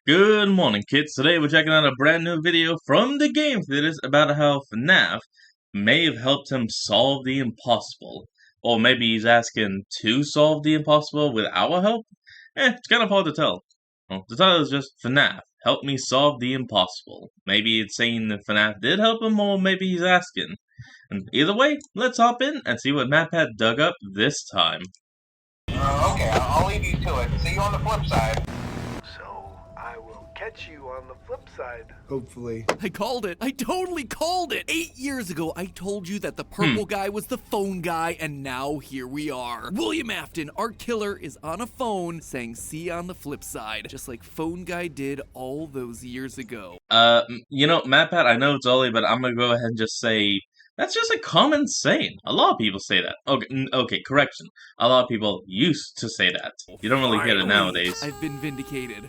Good morning, kids. Today we're checking out a brand new video from the game theaters about how FNAF may have helped him solve the impossible. Or maybe he's asking to solve the impossible with our help? It's kind of hard to tell. Well, the title is just FNAF, help me solve the impossible. Maybe it's saying that FNAF did help him, or maybe he's asking. And either way, let's hop in and see what MatPat dug up this time. Okay, I'll leave you to it. See you on the flip side. So, I will catch you on the flip side. Hopefully. I called it. I totally called it. 8 years ago, I told you that the purple guy was the phone guy, and now here we are. William Afton, our killer, is on a phone saying, see you on the flip side, just like phone guy did all those years ago. MatPat, I know it's early, but I'm gonna go ahead and just say, that's just a common saying. A lot of people say that. Okay, correction. A lot of people used to say that. You don't really hear it nowadays. I've been vindicated.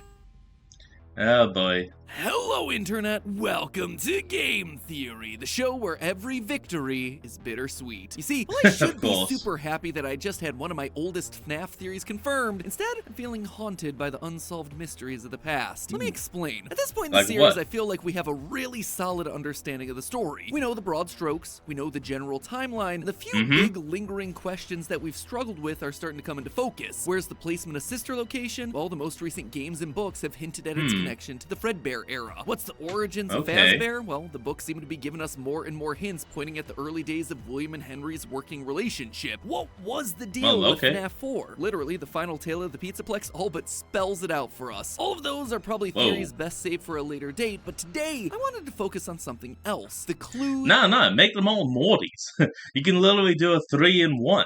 Oh boy. Hello, Internet. Welcome to Game Theory, the show where every victory is bittersweet. You see, well, I should be super happy that I just had one of my oldest FNAF theories confirmed. Instead, I'm feeling haunted by the unsolved mysteries of the past. Let me explain. At this point in the series, I feel like we have a really solid understanding of the story. We know the broad strokes, we know the general timeline, and the few big lingering questions that we've struggled with are starting to come into focus. Where's the placement of sister location? Well, the most recent games and books have hinted at its connection to the Fredbear era. What's the origins of Fazbear? Well, the books seem to be giving us more and more hints pointing at the early days of William and Henry's working relationship. What was the deal with FNAF 4? Literally, the final tale of the Pizzaplex all but spells it out for us. All of those are probably theories best saved for a later date, but today, I wanted to focus on something else. The clues... Nah, make them all Mortys. You can literally do a 3-in-1.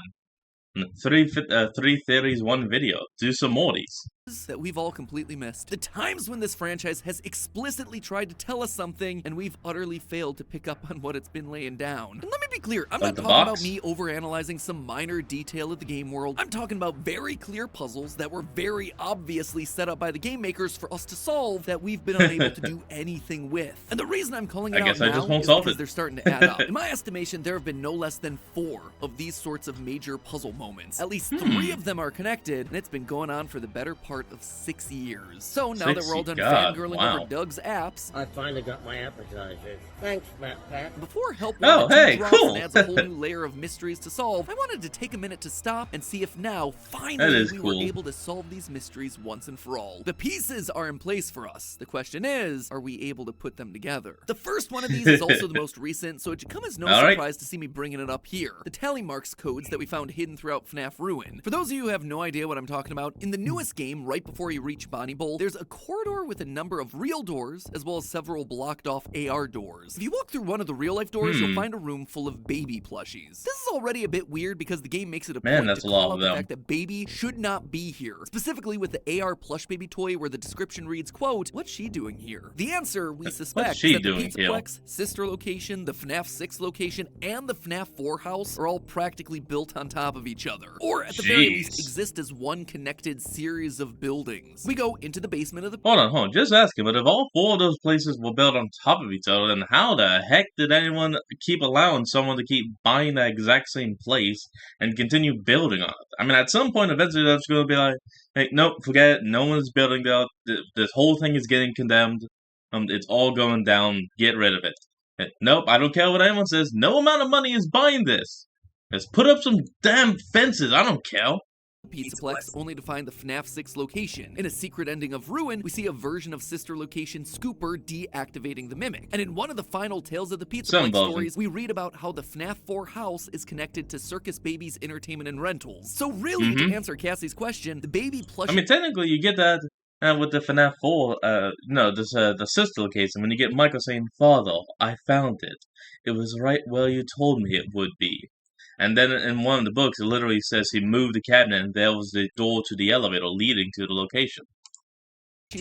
Three theories, one video. Do some Mortys. That we've all completely missed. The times when this franchise has explicitly tried to tell us something and we've utterly failed to pick up on what it's been laying down. And let me be clear, I'm not talking about me overanalyzing some minor detail of the game world. I'm talking about very clear puzzles that were very obviously set up by the game makers for us to solve that we've been unable to do anything with. And the reason I'm calling it out now is because they're starting to add up. In my estimation, there have been no less than 4 of these sorts of major puzzle moments. At least 3 of them are connected, and it's been going on for the better part of 6 years. So now that we're all done fangirling over Doug's apps, I finally got my appetizers. Thanks, MatPat. Before help drops and adds a whole new layer of mysteries to solve, I wanted to take a minute to stop and see if now, finally, we were able to solve these mysteries once and for all. The pieces are in place for us. The question is, are we able to put them together? The first one of these is also the most recent, so it should come as no surprise to see me bringing it up here. The tally marks codes that we found hidden throughout FNAF Ruin. For those of you who have no idea what I'm talking about, in the newest game, right before you reach Bonnie Bowl, there's a corridor with a number of real doors, as well as several blocked off AR doors. If you walk through one of the real life doors, you'll find a room full of baby plushies. This is already a bit weird because the game makes it a point to call out the fact that baby should not be here. Specifically with the AR plush baby toy where the description reads, quote, what's she doing here? The answer, we suspect, is that the Pizzaplex, sister location, the FNAF 6 location, and the FNAF 4 house are all practically built on top of each other. Or at the very least, exist as one connected series of buildings. We go into the basement of the... Hold on. Just asking, but if all 4 of those places were built on top of each other, then how the heck did anyone keep allowing someone to keep buying that exact same place and continue building on it? I mean, at some point, eventually, that's going to be like, hey, nope, forget it. No one's building that. This whole thing is getting condemned. It's all going down. Get rid of it. Nope, I don't care what anyone says. No amount of money is buying this. Let's put up some damn fences. I don't care. Pizzaplex, only to find the FNAF 6 location. In a secret ending of Ruin, we see a version of sister location Scooper deactivating the Mimic. And in one of the final Tales of the Pizzaplex stories, we read about how the FNAF 4 house is connected to Circus Baby's entertainment and rentals. So really, to answer Cassie's question, the baby plushie... I mean, technically, you get that with the FNAF 4, the sister location, when you get Michael saying, Father, I found it. It was right where you told me it would be. And then in one of the books, it literally says he moved the cabinet and there was the door to the elevator leading to the location.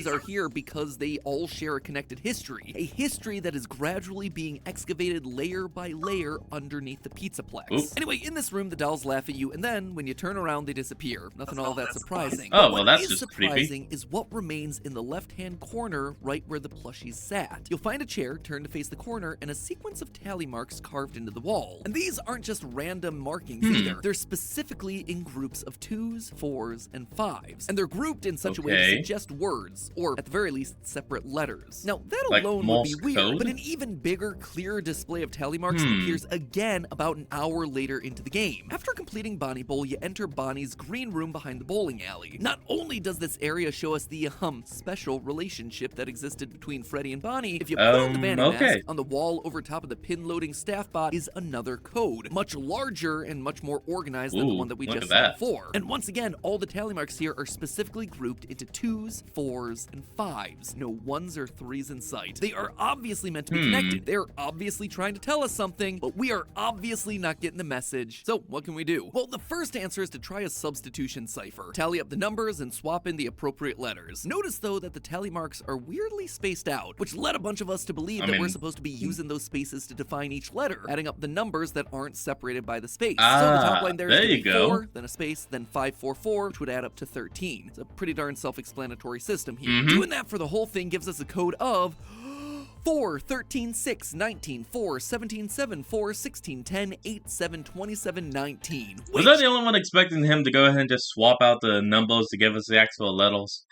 Are here because they all share a connected history. A history that is gradually being excavated layer by layer underneath the Pizzaplex. Oop. Anyway, in this room, the dolls laugh at you, and then, when you turn around, they disappear. Nothing all that surprising. Oh, well, that's just surprising is what remains in the left-hand corner, right where the plushies sat. You'll find a chair turned to face the corner and a sequence of tally marks carved into the wall. And these aren't just random markings either. They're specifically in groups of 2s, 4s, and 5s. And they're grouped in such a way to suggest words. names, or at the very least, separate letters. Now, that Like alone would Morse be weird, code? but an even bigger, clearer display of tally marks appears again about an hour later into the game. After completing Bonnie Bowl, you enter Bonnie's green room behind the bowling alley. Not only does this area show us the, special relationship that existed between Freddy and Bonnie, if you put on the Vanny mask, on the wall over top of the pin-loading staff bot is another code, much larger and much more organized than the one that we just saw before. And once again, all the tally marks here are specifically grouped into 2s, 4s, and 5s. No 1s or 3s in sight. They are obviously meant to be connected. They're obviously trying to tell us something, but we are obviously not getting the message. So what can we do? Well, the first answer is to try a substitution cipher. Tally up the numbers and swap in the appropriate letters. Notice though that the tally marks are weirdly spaced out, which led a bunch of us to believe that we're supposed to be using those spaces to define each letter, adding up the numbers that aren't separated by the space. So the top line there is 4, then a space, then 544, which would add up to 13. It's a pretty darn self-explanatory system here. Doing that for the whole thing gives us a code of 4, 13, 6, 19, 4, 17, 7, 4, 16, 10, 8, 7, 27, 19. Was I the only one expecting him to go ahead and just swap out the numbers to give us the actual letters?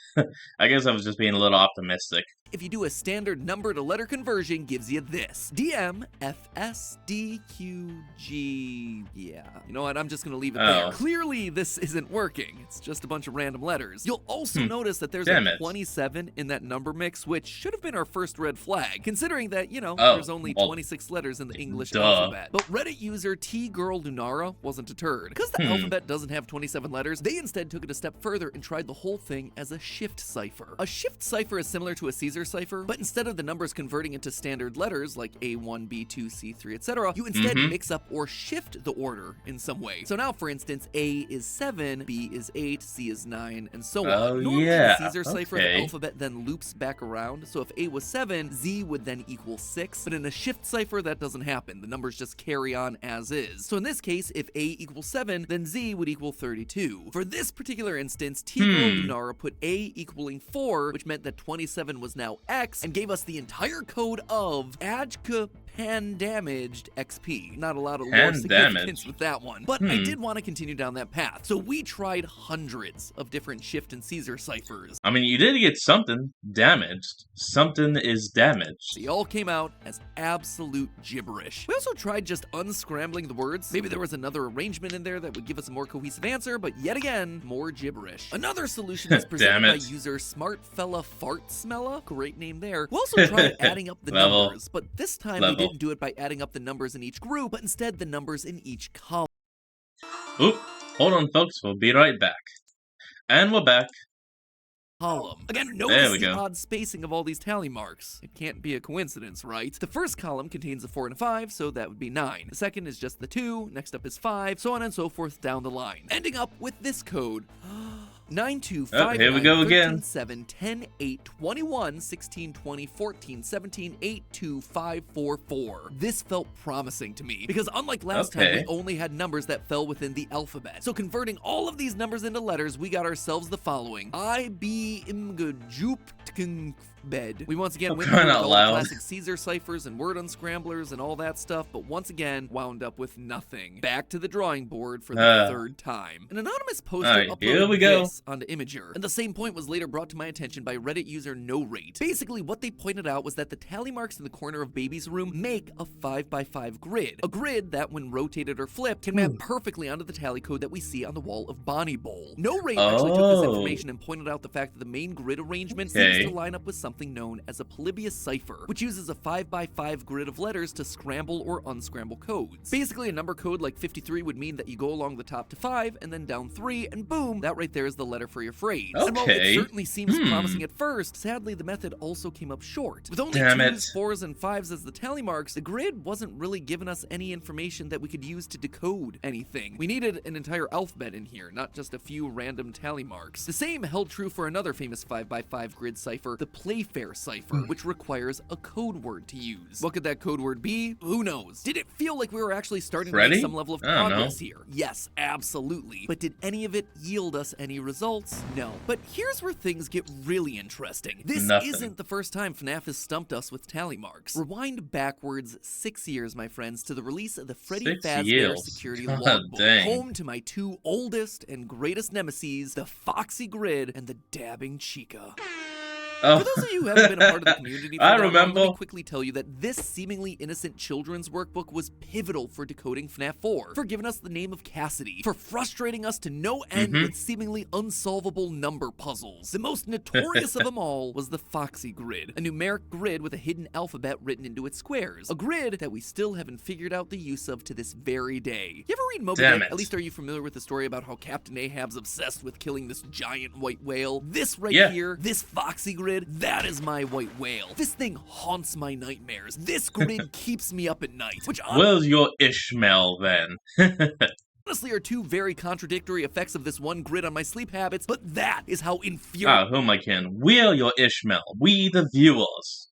I guess I was just being a little optimistic. If you do a standard number to letter conversion, gives you this. DM, FS, D, Q, G. Yeah. You know what? I'm just gonna leave it there. Clearly, this isn't working. It's just a bunch of random letters. You'll also notice that there's a 27 in that number mix, which should have been our first red flag, considering that, there's only 26 letters in the English alphabet. But Reddit user T-Girl Lunara wasn't deterred. Because the alphabet doesn't have 27 letters, they instead took it a step further and tried the whole thing as a shift cipher. A shift cipher is similar to a Caesar cipher, but instead of the numbers converting into standard letters like A1, B2, C3, etc., you instead mix up or shift the order in some way. So now, for instance, A is 7, B is 8, C is 9, and so on. Normally, in the Caesar cipher, the alphabet then loops back around, so if A was 7, Z would then equal 6, but in a shift cipher, that doesn't happen. The numbers just carry on as is. So in this case, if A equals 7, then Z would equal 32. For this particular instance, T-Girl Lunara put A equaling 4, which meant that 27 was now X, and gave us the entire code of Ajka Pan-damaged XP. Not a lot of lore significance with that one, but I did want to continue down that path. So we tried hundreds of different shift and Caesar ciphers. I mean, you did get something damaged. Something is damaged. They all came out as absolute gibberish. We also tried just unscrambling the words. Maybe there was another arrangement in there that would give us a more cohesive answer, but yet again, more gibberish. Another solution is presented by user Smartfella Fartsmella. Great name there. We also tried adding up the numbers, but this time we didn't do it by adding up the numbers in each group, but instead the numbers in each column. Oop, hold on folks, we'll be right back. And we're back. Again, notice the odd spacing of all these tally marks. It can't be a coincidence, right? The first column contains a 4 and a 5, so that would be 9. The second is just the 2, next up is 5, so on and so forth down the line. Ending up with this code. 9, 2, 5, here we 9, go 13, again. 7, 10, 8, 21, 16, 20, 14, 17, 8, 2, 5, 4, 4. This felt promising to me, because unlike last time, we only had numbers that fell within the alphabet. So converting all of these numbers into letters, we got ourselves the following. I, B, Imgajoop, bed. We once again went through all the classic Caesar ciphers and word unscramblers and all that stuff, but once again wound up with nothing. Back to the drawing board for the third time. An anonymous poster uploaded this onto Imager, and the same point was later brought to my attention by Reddit user NoRate. Basically, what they pointed out was that the tally marks in the corner of Baby's room make a 5x5 grid. A grid that, when rotated or flipped, can map perfectly onto the tally code that we see on the wall of Bonnie Bowl. NoRate actually took this information and pointed out the fact that the main grid arrangement seems to line up with something known as a Polybius cipher, which uses a 5x5 grid of letters to scramble or unscramble codes. Basically, a number code like 53 would mean that you go along the top to 5 and then down 3, and boom, that right there is the letter for your phrase. And while it certainly seems promising at first, sadly the method also came up short. With only 2s, 4s, and 5s as the tally marks, the grid wasn't really giving us any information that we could use to decode anything. We needed an entire alphabet in here, not just a few random tally marks. The same held true for another famous 5x5 grid cipher, the Playfair cipher, which requires a code word to use. What could that code word be? Who knows? Did it feel like we were actually starting to make some level of progress here? Yes, absolutely. But did any of it yield us any results? No. But here's where things get really interesting. This isn't the first time FNAF has stumped us with tally marks. Rewind backwards 6 years, my friends, to the release of the Freddy Fazbear Security Logbook, home to my two oldest and greatest nemeses, the Foxy Grid and the Dabbing Chica. Oh, For those of you who haven't been a part of the community for I that long, remember. let me quickly tell you that this seemingly innocent children's workbook was pivotal for decoding FNAF 4, for giving us the name of Cassidy, for frustrating us to no end with seemingly unsolvable number puzzles. The most notorious of them all was the Foxy Grid, a numeric grid with a hidden alphabet written into its squares, a grid that we still haven't figured out the use of to this very day. You ever read Moby Damn Dick? it. At least are you familiar with the story about how Captain Ahab's obsessed with killing this giant white whale? This right here, this Foxy Grid, that is my white whale. This thing haunts my nightmares. This grid keeps me up at night, which Where's your Ishmael then? honestly are two very contradictory effects of this one grid on my sleep habits, but that is how infuriating Whom I can. We're your Ishmael. We the viewers.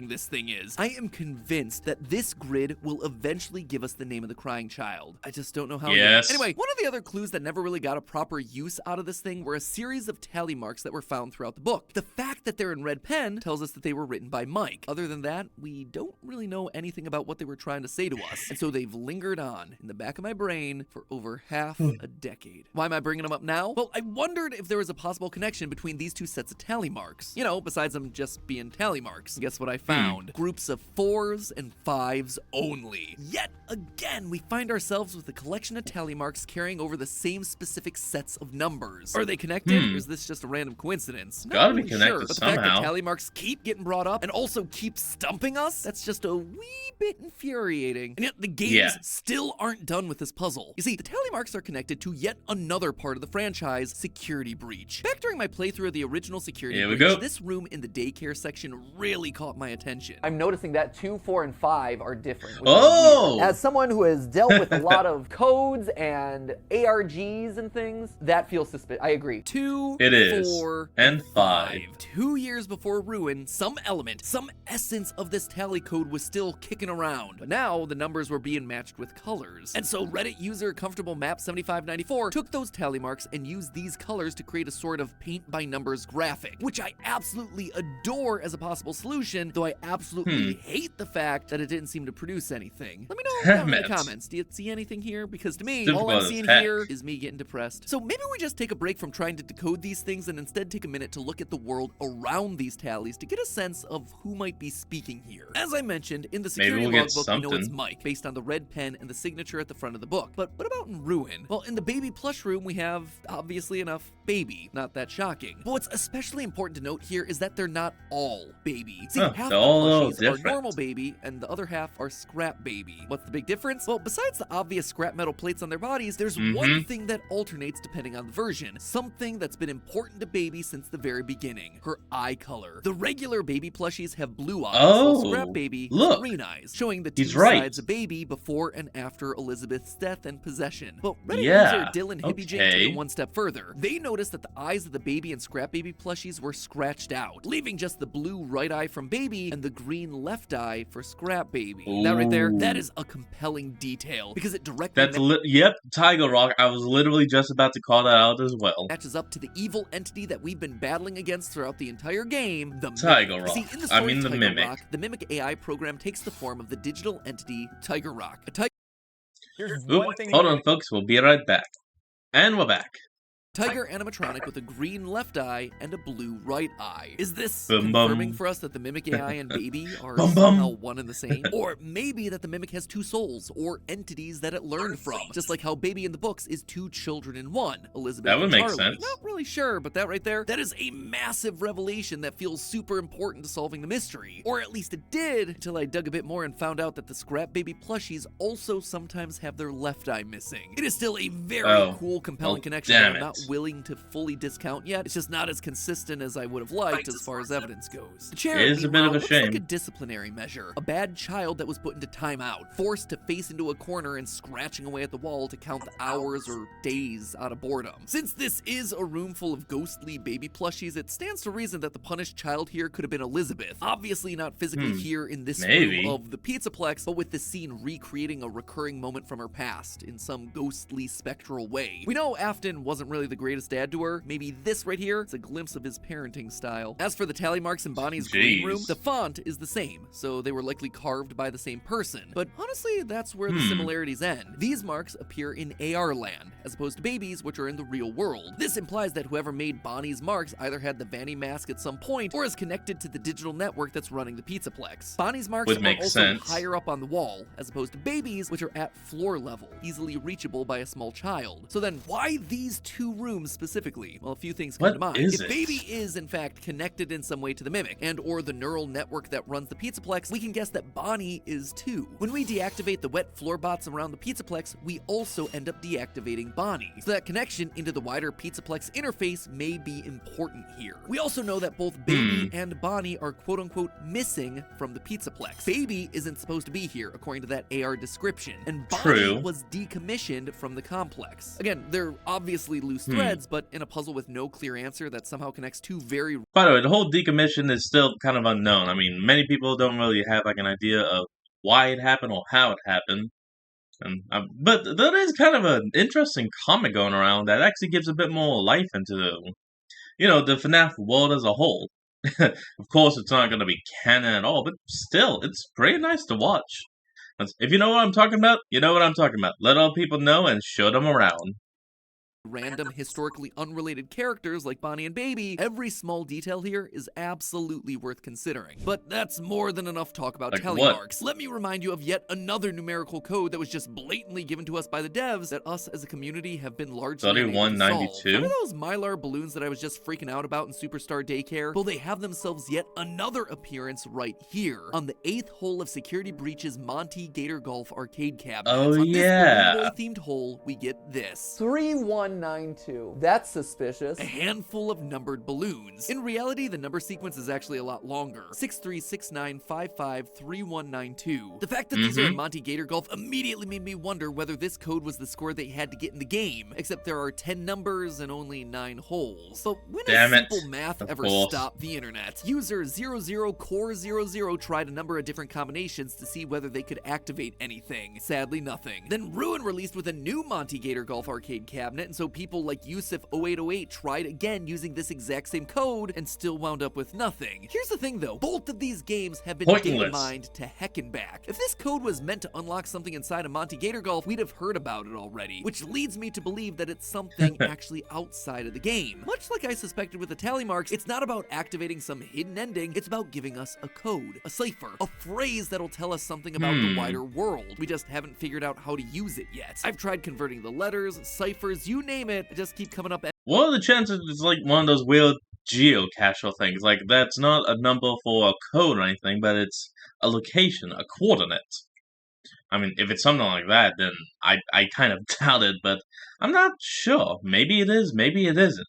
this thing is. I am convinced that this grid will eventually give us the name of the crying child. I just don't know how Yes. yet. Anyway, one of the other clues that never really got a proper use out of this thing were a series of tally marks that were found throughout the book. The fact that they're in red pen tells us that they were written by Mike. Other than that, we don't really know anything about what they were trying to say to us. And so they've lingered on in the back of my brain for over half a decade. Why am I bringing them up now? Well, I wondered if there was a possible connection between these two sets of tally marks. You know, besides them just being tally marks. Guess what I found? Groups of 4s and 5s only. Yet again, we find ourselves with a collection of tally marks carrying over the same specific sets of numbers. Are they connected, or is this just a random coincidence? Not Gotta be really connected sure, but the fact somehow. that tally marks keep getting brought up and also keep stumping us, that's just a wee bit infuriating. And yet the games still aren't done with this puzzle. You see, the tally marks are connected to yet another part of the franchise, Security Breach. Back during my playthrough of the original Security Here we Breach, go. this room in the daycare section really caught my attention. I'm noticing that 2, 4, and 5 are different. which is Oh! weird. As someone who has dealt with a lot of codes and ARGs and things, that feels suspicious. I agree. 2, It is. 4, And 5. 2 years before Ruin, some element, some essence of this tally code was still kicking around. But now the numbers were being matched with colors. And so Reddit user Comfortable Map 7594 took those tally marks and used these colors to create a sort of paint by numbers graphic, which I absolutely adore as a possible solution, though I absolutely hate the fact that it didn't seem to produce anything. Let me know down in the Damn it. comments. Do you see anything here? Because to me, Difficult all I'm as seeing heck. here is me getting depressed. So maybe we just take a break from trying to decode these things and instead take a minute to look at the world around these tallies to get a sense of who might be speaking here. As I mentioned, in the security we'll get logbook, we know it's something. Mike, based on the red pen and the signature at the front of the book. But what about in Ruin? Well, in the baby plush room, we have, obviously enough, baby. Not that shocking. But what's especially important to note here is that they're not all baby. See, half they're the all a little plushies are different. normal baby, and the other half are scrap baby. What's the big difference? Well, besides the obvious scrap metal plates on their bodies, there's one thing that alternates depending on the version. Something that's been important to baby since the very beginning. Her eye color. The regular baby plushies have blue eyes, while scrap baby has look. green eyes, showing the two He's right. sides of baby before and after Elizabeth's death and possession. But Reddit Yeah, user Dylan Hibbijink took okay. it one step further. They noticed that the eyes of the baby and scrap baby plushies were scratched out, leaving just the blue right eye from baby and the green left eye for scrap baby. That right there, that Ooh. is a compelling detail because it directly That's yep, Tiger Rock. I was literally just about to call that out as well. matches up to the evil entity that we've been battling against throughout the entire game, the Tiger Mimic. Rock. See, in the I story mean the Tiger Mimic. Rock, the Mimic AI program takes the form of the digital entity Tiger Rock. A Here's Oop, one thing. hold on, folks. We'll be right back. And we're back. tiger animatronic with a green left eye and a blue right eye. Is this Bum, confirming bum. for us that the Mimic AI and Baby are Bum, bum. somehow one and the same? Or maybe that the Mimic has two souls, or entities that it learned from, just like how Baby in the books is two children in one, Elizabeth That would and make Charlie. sense. Not really sure, but that right there, that is a massive revelation that feels super important to solving the mystery. Or at least it did, until I dug a bit more and found out that the Scrap Baby plushies also sometimes have their left eye missing. It is still a very cool, compelling connection that damn I'm not it. willing to fully discount yet. It's just not as consistent as I would have liked as far as evidence goes. The chair, It is a bit of meanwhile, a looks shame. like a disciplinary measure. A bad child that was put into timeout, forced to face into a corner and scratching away at the wall to count the hours or days out of boredom. Since this is a room full of ghostly baby plushies, it stands to reason that the punished child here could have been Elizabeth. Obviously not physically here in this Maybe. room of the Pizzaplex, but with the scene recreating a recurring moment from her past in some ghostly spectral way. We know Afton wasn't really the the greatest dad to her, maybe this right here is a glimpse of his parenting style. As for the tally marks in Bonnie's green room, the font is the same, so they were likely carved by the same person. But honestly, that's where the similarities end. These marks appear in AR land, as opposed to babies, which are in the real world. This implies that whoever made Bonnie's marks either had the Vanny mask at some point, or is connected to the digital network that's running the Pizzaplex. Bonnie's marks are also higher up on the wall, as opposed to babies, which are at floor level, easily reachable by a small child. So then, why these two rooms specifically? Well, a few things come to mind. If baby is, in fact, connected in some way to the Mimic, and or the neural network that runs the Pizzaplex, we can guess that Bonnie is too. When we deactivate the wet floor bots around the Pizzaplex, we also end up deactivating Bonnie. So that connection into the wider Pizzaplex interface may be important here. We also know that both Baby and Bonnie are quote-unquote missing from the Pizzaplex. Baby isn't supposed to be here, according to that AR description, and Bonnie was decommissioned from the complex. Again, they're obviously loose threads, but in a puzzle with no clear answer that somehow connects two very... By the way, the whole decommission is still kind of unknown. I mean, many people don't really have like an idea of why it happened or how it happened. And, but there is kind of an interesting comic going around that actually gives a bit more life into the, the FNAF world as a whole. Of course, it's not going to be canon at all, but still, it's pretty nice to watch. If you know what I'm talking about, you know what I'm talking about. Let all people know and show them around. Random, historically unrelated characters like Bonnie and Baby, every small detail here is absolutely worth considering. But that's more than enough talk about tally marks. Let me remind you of yet another numerical code that was just blatantly given to us by the devs that us as a community have been largely unable to solve. 3192? Remember those Mylar balloons that I was just freaking out about in Superstar Daycare? Well, they have themselves yet another appearance right here, on the 8th hole of Security Breach's Monty Gator Golf arcade cabinet. Oh, on yeah. this themed hole, we get this. 3192. That's suspicious. A handful of numbered balloons. In reality, the number sequence is actually a lot longer. 6369553192. The fact that these are in Monty Gator Golf immediately made me wonder whether this code was the score they had to get in the game, except there are 10 numbers and only 9 holes. But when has simple math ever stopped the internet? User 00core00 tried a number of different combinations to see whether they could activate anything. Sadly, nothing. Then Ruin released with a new Monty Gator Golf arcade cabinet, and so people like Yusuf0808 tried again using this exact same code and still wound up with nothing. Here's the thing though, both of these games have been data mined to heck and back. If this code was meant to unlock something inside of Monty Gator Golf, we'd have heard about it already, which leads me to believe that it's something actually outside of the game. Much like I suspected with the tally marks, it's not about activating some hidden ending, it's about giving us a code, a cipher, a phrase that'll tell us something about the wider world. We just haven't figured out how to use it yet. I've tried converting the letters, ciphers, you name it, just keep coming up. What are the chances it's like one of those weird geocache things? Like, that's not a number for a code or anything, but it's a location, a coordinate. I mean, if it's something like that, then I kind of doubt it, but I'm not sure. Maybe it is, maybe it isn't.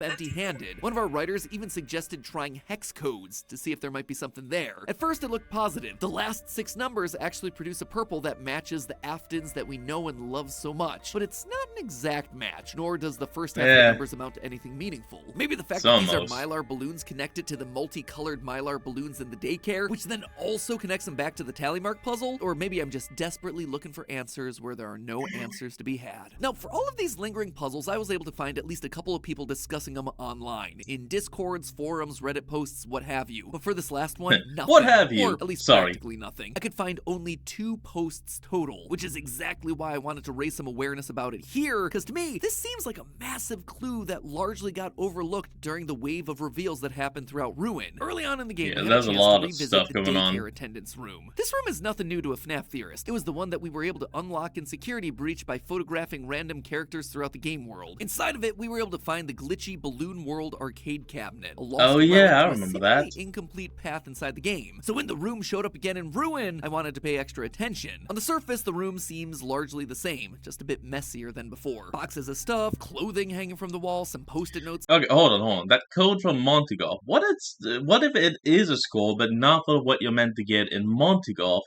Empty-handed. One of our writers even suggested trying hex codes to see if there might be something there. At first it looked positive. The last 6 numbers actually produce a purple that matches the Aftons that we know and love so much, but it's not an exact match, nor does the first half of the numbers amount to anything meaningful. Maybe the fact that these are Mylar balloons connected to the multicolored Mylar balloons in the daycare, which then also connects them back to the tally mark puzzle, or maybe I'm just desperately looking for answers where there are no answers to be had. Now, for all of these lingering puzzles, I was able to find at least a couple of people discussing them online, in Discords, forums, Reddit posts, what have you. But for this last one, nothing. What have you? Or at least practically nothing. I could find only 2 posts total, which is exactly why I wanted to raise some awareness about it here, because to me, this seems like a massive clue that largely got overlooked during the wave of reveals that happened throughout Ruin. Early on in the game, we had a chance to revisit the daycare attendant's room. This room is nothing new to a FNAF theorist. It was the one that we were able to unlock in Security Breach by photographing random characters throughout the game world. Inside of it, we were able to find the glitchy Balloon World arcade cabinet. Oh yeah, I remember that. Incomplete path inside the game. So when the room showed up again in Ruin, I wanted to pay extra attention. On the surface, the room seems largely the same, just a bit messier than before. Boxes of stuff, clothing hanging from the wall, some post-it notes. Okay, hold on. That code from Monty Golf. What if it is a score, but not for what you're meant to get in Monty Golf,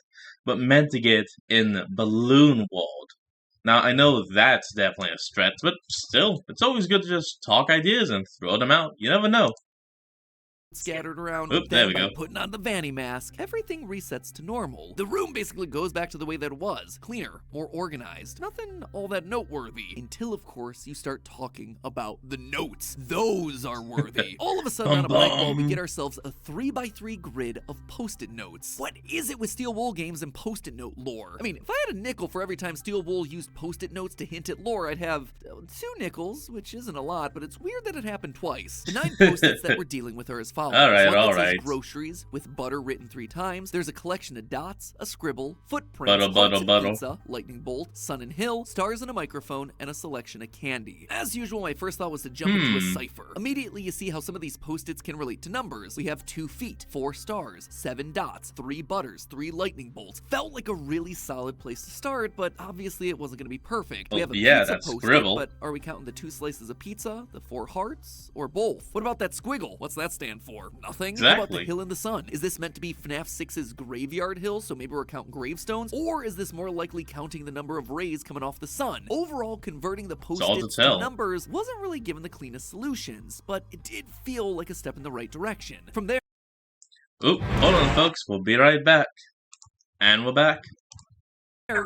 but meant to get in Balloon World? Now, I know that's definitely a stretch, but still, it's always good to just talk ideas and throw them out. You never know. scattered around. Oop, there we By go. putting on the Vanny mask, everything resets to normal. The room basically goes back to the way that it was. Cleaner, more organized. Nothing all that noteworthy. Until, of course, you start talking about the notes. Those are worthy. All of a sudden, on a blank wall, we get ourselves a 3x3 grid of Post-it notes. What is it with Steel Wool games and Post-it note lore? I mean, if I had a nickel for every time Steel Wool used Post-it notes to hint at lore, I'd have 2 nickels, which isn't a lot, but it's weird that it happened twice. The 9 Post-its that we're dealing with are as follows. All right, One that all says right. groceries with butter written 3 times. There's a collection of dots, a scribble, footprints, Butter, butter, hearts and butter. pizza, lightning bolt, sun and hill, stars and a microphone, and a selection of candy. As usual, my first thought was to jump into a cipher. Immediately, you see how some of these Post-its can relate to numbers. We have 2 feet, 4 stars, 7 dots, 3 butters, 3 lightning bolts. Felt like a really solid place to start, but obviously it wasn't going to be perfect. We have a yeah, pizza that Post-it, scribble. but are we counting the 2 slices of pizza, the 4 hearts, or both? What about that squiggle? What's that stand for? Nothing? How about the Exactly. hill in the sun? Is this meant to be FNAF 6's graveyard hill, so maybe we're counting gravestones? Or is this more likely counting the number of rays coming off the sun? Overall, converting the all to Post-its to tell. numbers wasn't really given the cleanest solutions, but it did feel like a step in the right direction. From there, Oop, hold on, folks. We'll be right back. And we're back.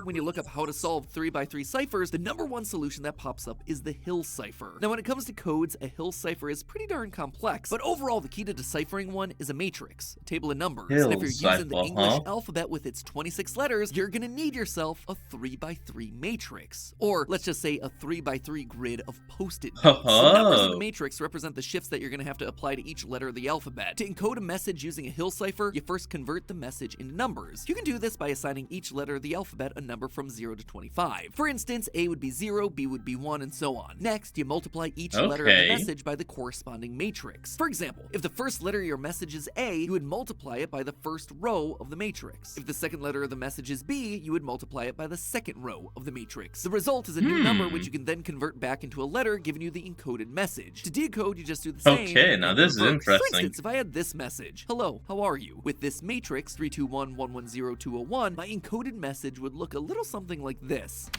when you look up how to solve 3x3 ciphers, the number 1 solution that pops up is the Hill cipher. Now, when it comes to codes, a Hill cipher is pretty darn complex, but overall, the key to deciphering one is a matrix, a table of numbers. And if you're using the Hill English cipher, huh? alphabet with its 26 letters, you're gonna need yourself a 3x3 matrix. Or, let's just say, a 3x3 grid of Post-it notes. The numbers in the matrix represent the shifts that you're gonna have to apply to each letter of the alphabet. To encode a message using a Hill cipher, you first convert the message into numbers. You can do this by assigning each letter of the alphabet a number from 0 to 25. For instance, A would be 0, B would be 1, and so on. Next, you multiply each letter of the Okay. message by the corresponding matrix. For example, if the first letter of your message is A, you would multiply it by the first row of the matrix. If the second letter of the message is B, you would multiply it by the second row of the matrix. The result is a new number which you can then convert back into a letter, giving you the encoded message. To decode, you just do the same. Okay, now in this is reverse. For interesting. instance, if I had this message, hello, how are you? With this matrix, 321110201, my encoded message would look a little something like this.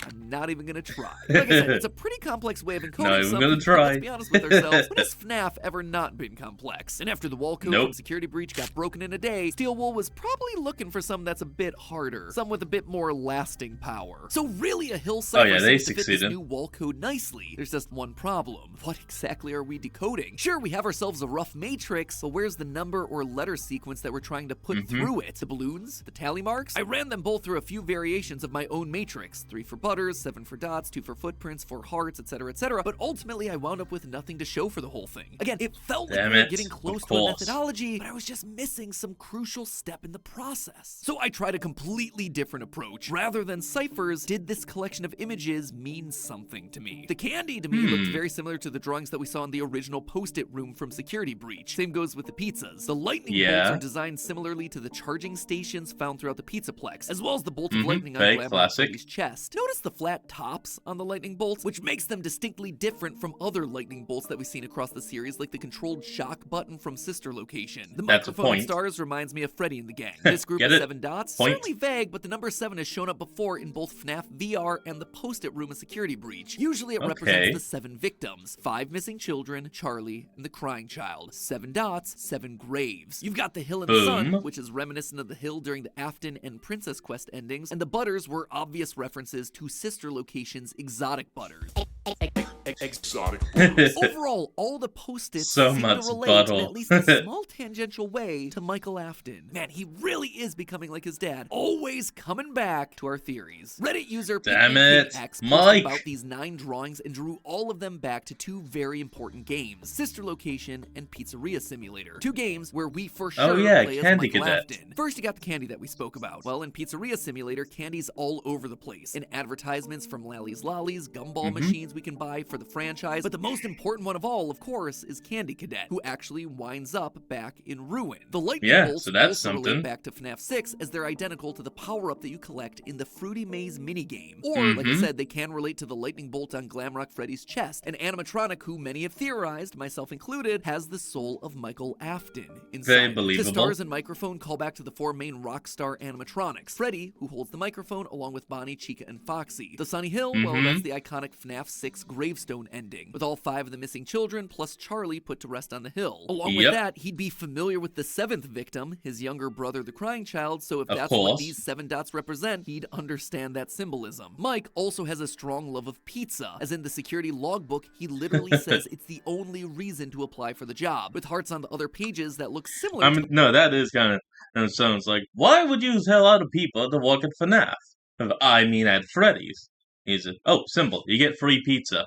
I'm not even gonna try. Like I said, it's a pretty complex way of encoding Not even something, gonna but try. let's be honest with ourselves, when has FNAF ever not been complex? And after the wall code Nope. from Security Breach got broken in a day, Steel Wool was probably looking for some that's a bit harder, some with a bit more lasting power. So really, a Hill cipher yeah, they seems to fit this succeeded. new wall code nicely. There's just one problem. What exactly are we decoding? Sure, we have ourselves a rough matrix, but where's the number or letter sequence that we're trying to put through it? The balloons? The tally marks? I ran them both through a few variations of my own matrix. 3 for butters, 7 for dots, 2 for footprints, 4 hearts, etc., but ultimately I wound up with nothing to show for the whole thing. Again, it felt like Damn we were it. getting Of close to a course. methodology, but I was just missing some crucial step in the process. So I tried a completely different approach. Rather than ciphers, did this collection of images mean something to me? The candy to me looked very similar to the drawings that we saw in the original Post-it room from Security Breach. Same goes with the pizzas. The lightning bolts are designed similarly to the charging stations found throughout the Pizzaplex, as well as the bolt of lightning on Very Glamrock classic. Freddy's chest. Notice the flat tops on the lightning bolts, which makes them distinctly different from other lightning bolts that we've seen across the series, like the controlled shock button from Sister Location. The That's a microphone and point. stars reminds me of Freddy and the gang. This group Get of it? 7 dots, Point. certainly vague, but the number 7 has shown up before in both FNAF VR and the Post-it room of Security Breach. Usually it represents Okay. the 7 victims. 5 missing children, Charlie, and the crying child. 7 dots, 7 graves. You've got the hill in the sun, Boom. which is reminiscent of the hill during the Afton and Princess Quest endings, and the butters were obvious references to Sister Location's exotic butters. Exotic. Overall, all the Post-its So seem much to relate buttle. in at least a small tangential way to Michael Afton. Man, he really is becoming like his dad, always coming back to our theories. Reddit user Damn it, PKX Mike. posted about these 9 drawings and drew all of them back to 2 very important games, Sister Location and Pizzeria Simulator. 2 games where we for sure yeah, play as Candy Michael Cadet. Afton. First, you got the candy that we spoke about. Well, in Pizzeria Simulator, candy's all over the place. In advertisements from Lally's Lollies, gumball machines we can buy for the franchise, but the most important one of all, of course, is Candy Cadet, who actually winds up back in Ruin. The lightning Yeah, bolts so that's also relate something. back to FNAF 6, as they're identical to the power-up that you collect in the Fruity Maze minigame. Or, like I said, they can relate to the lightning bolt on Glamrock Freddy's chest, an animatronic who many have theorized, myself included, has the soul of Michael Afton inside. Very The believable. stars and microphone call back to the 4 main Rockstar animatronics. Freddy, who holds the microphone, along with Bonnie, Chica, and Foxy. The Sunny Hill, well, that's the iconic FNAF 6 gravestone milestone ending, with all 5 of the missing children plus Charlie put to rest on the hill. Along with Yep. that, he'd be familiar with the 7th victim, his younger brother, the crying child, so if Of that's what course. these 7 dots represent, he'd understand that symbolism. Mike also has a strong love of pizza, as in the security logbook, he literally says it's the only reason to apply for the job, with hearts on the other pages that look similar I to mean, no, that is kind of, it sounds like, why would you tell other people to work at FNAF? I mean, at Freddy's. He's a, oh, simple, you get free pizza.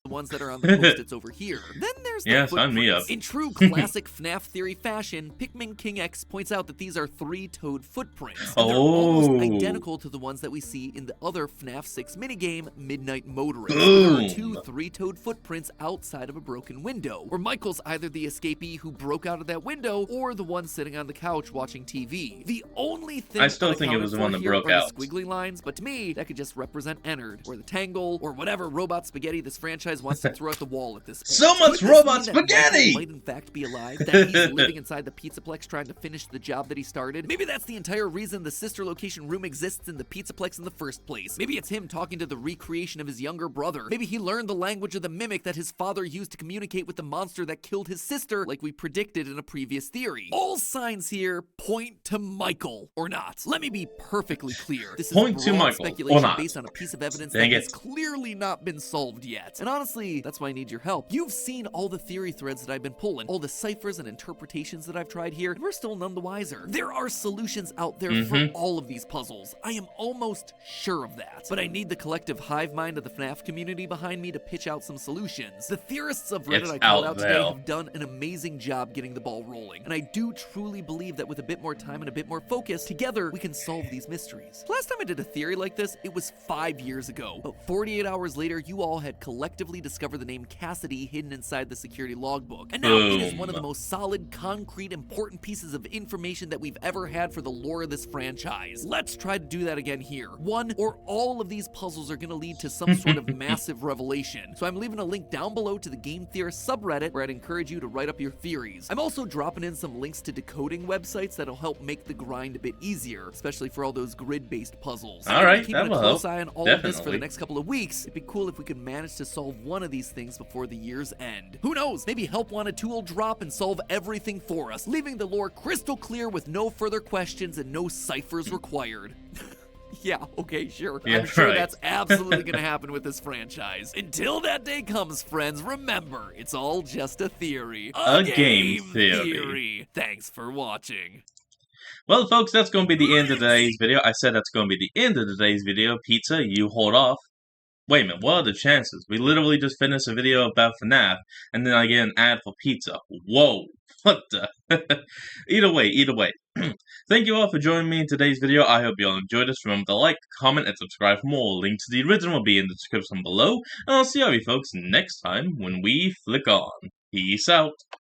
the ones that are on the post-its over here. Then there's the Yeah, sign me footprints. up. In true classic FNAF theory fashion, Pikmin King X points out that these are 3-toed footprints. And they're almost identical to the ones that we see in the other FNAF 6 minigame, Midnight Motorist. There are 2 3-toed footprints outside of a broken window, where Michael's either the escapee who broke out of that window or the one sitting on the couch watching TV. The only thing I still think it was the one that broke out. The squiggly lines, but to me, that could just represent Ennard, or the Tangle, or whatever robot spaghetti this franchise wants to throw at the wall at this point. So much Could this robot mean that spaghetti! Michael might in fact be alive, that he's living inside the Pizzaplex trying to finish the job that he started. Maybe that's the entire reason the sister location room exists in the Pizzaplex in the first place. Maybe it's him talking to the recreation of his younger brother. Maybe he learned the language of the mimic that his father used to communicate with the monster that killed his sister, like we predicted in a previous theory. All signs here point to Michael, or not. Let me be perfectly clear. This is Point to broad Michael, or speculation not. based on a piece of evidence Dang that it. has clearly not been solved yet. And honestly, that's why I need your help. You've seen all the theory threads that I've been pulling, all the ciphers and interpretations that I've tried here, and we're still none the wiser. There are solutions out there for all of these puzzles. I am almost sure of that. But I need the collective hive mind of the FNAF community behind me to pitch out some solutions. The theorists of Reddit It's I called out out today there. have done an amazing job getting the ball rolling, and I do truly believe that with a bit more time and a bit more focus, together we can solve these mysteries. Last time I did a theory like this, it was 5 years ago, but 48 hours later, you all had collectively discovered the name Cassidy hidden inside the security logbook, and now it is one of the most solid, concrete, important pieces of information that we've ever had for the lore of this franchise. Let's try to do that again here. One or all of these puzzles are going to lead to some sort of massive revelation, so I'm leaving a link down below to the Game Theorist subreddit where I'd encourage you to write up your theories. I'm also dropping in some links to decoding websites that'll help make the grind a bit easier, especially for all those grid-based puzzles. All right, keeping that a will close help. eye on all of this for the Definitely. next couple of weeks. It'd be cool if we could manage to solve one of these things before the year's end. Who knows? Maybe Help Wanted 2 will drop and solve everything for us, leaving the lore crystal clear with no further questions and no ciphers required. Yeah, okay, sure. Yeah, I'm sure right. that's absolutely gonna happen with this franchise. Until that day comes, friends, remember, it's all just a theory. A game theory. Thanks for watching. Well, folks, that's going to be the end of today's video. I said that's going to be the end of today's video. Pizza, you hold off. Wait a minute, what are the chances? We literally just finished a video about FNAF, and then I get an ad for pizza. Whoa, what the? Either way. Thank you all for joining me in today's video. I hope you all enjoyed this. Remember to like, comment, and subscribe for more. Link to the original will be in the description below. And I'll see all you folks next time when we flick on. Peace out.